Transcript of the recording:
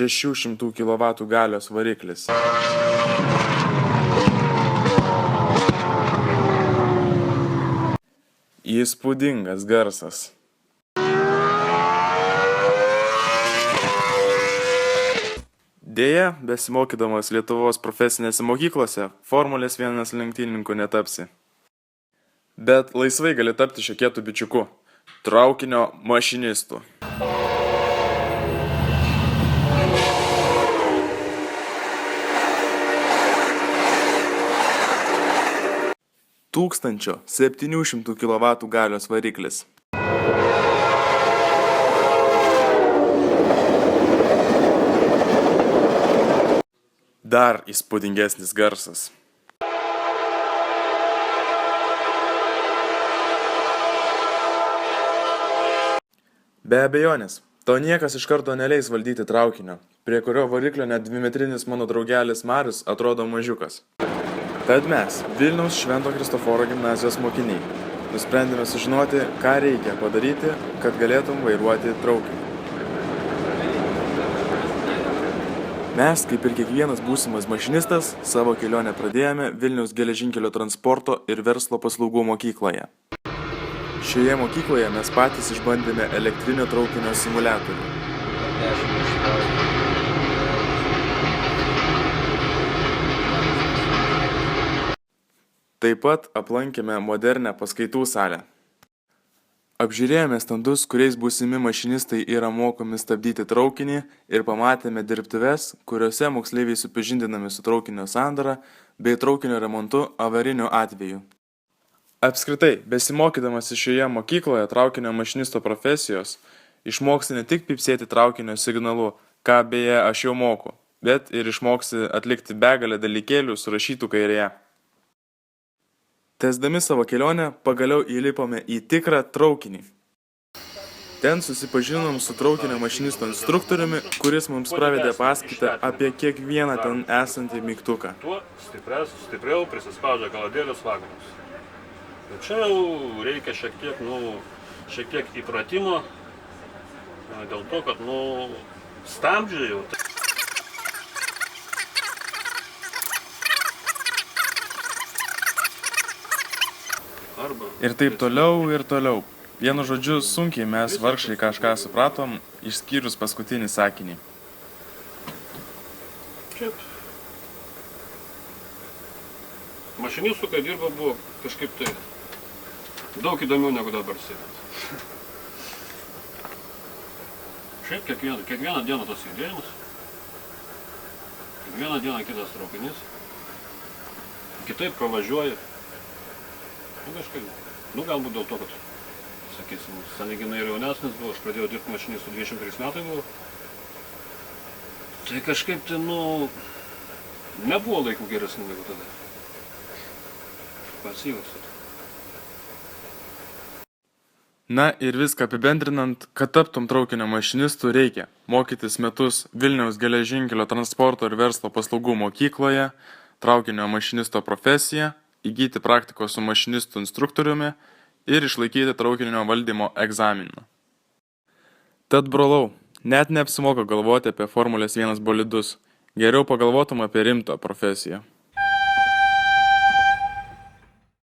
600 kW galios variklis. Įspūdingas garsas. Deja, besimokydamas Lietuvos profesinėse mokyklose, Formulės 1 lenktyninku netapsi. Bet laisvai gali tapti šiuo kietu bičiuku – traukinio mašinistu. Tūkstančio 700 kW galios variklis. Dar įspūdingesnis garsas. Be abejonės, tau niekas iš karto neleis valdyti traukinio, prie kurio variklio net dvimetrinis mano draugelis Marius atrodo mažiukas. Tad mes, Vilniaus Švento Kristoforo gimnazijos mokiniai, nusprendėme sužinoti, ką reikia padaryti, kad galėtum vairuoti traukinį. Mes, kaip ir kiekvienas būsimas mašinistas, savo kelionę pradėjome Vilniaus geležinkelio transporto ir verslo paslaugų mokykloje. Šioje mokykloje mes patys išbandėme elektrinio traukinio simuliatorių. Taip pat aplankėme modernę paskaitų salę. Apžiūrėjome standus, kuriais būsimi mašinistai yra mokomi stabdyti traukinį ir pamatėme dirbtuves, kuriuose moksleiviai supažindinami su traukinio sandara bei traukinio remontu avariniu atveju. Apskritai, besimokydamas šioje mokykloje traukinio mašinisto profesijos, išmoksi ne tik pypsėti traukinio signalu, ką beje aš jau moku, bet ir išmoksi atlikti begalę dalykėlių surašytų kairėje. Tęsdami savo kelionę, pagaliau įlipome į tikrą traukinį. Ten susipažinom su traukinio mašinisto instruktoriumi, kuris mums pravedė paskaitą apie kiekvieną ten esantį mygtuką. Tuo stipriau prisispaudžia kaladėlius vagonus. Ir čia jau reikia šiek tiek įpratimo, dėl to, kad stabdžiai jau. Ir taip toliau ir toliau. Vienu žodžiu, sunkiai mes vargšai kažką supratom, išskyrus paskutinį sakinį. Šiaip. Mašinistų, kai dirba, buvo kažkaip tai daug įdomiau negu dabar sėdint. Šiaip kiekvieną dieną tas judėjimas, kiekvieną dieną kitas traukinys, kitaip pravažiuoja. Galbūt dėl to, kad, sakysim, sąlyginai ir jaunesnis buvo, aš pradėjau dirbti mašinistų 23 metai buvo. Tai kažkaip tai, nebuvo laikų geresnių negu tada. Pasijuosit. Na ir viską apibendrinant, kad taptum traukinio mašinistu reikia mokytis metus Vilniaus geležinkelio transporto ir verslo paslaugų mokykloje, traukinio mašinisto profesiją, įgyti praktikos su mašinistu instruktoriumi ir išlaikyti traukinio valdymo egzaminą. Tad brolau, net neapsimoka galvoti apie Formulės 1 bolidus, geriau pagalvotum apie rimtą profesiją.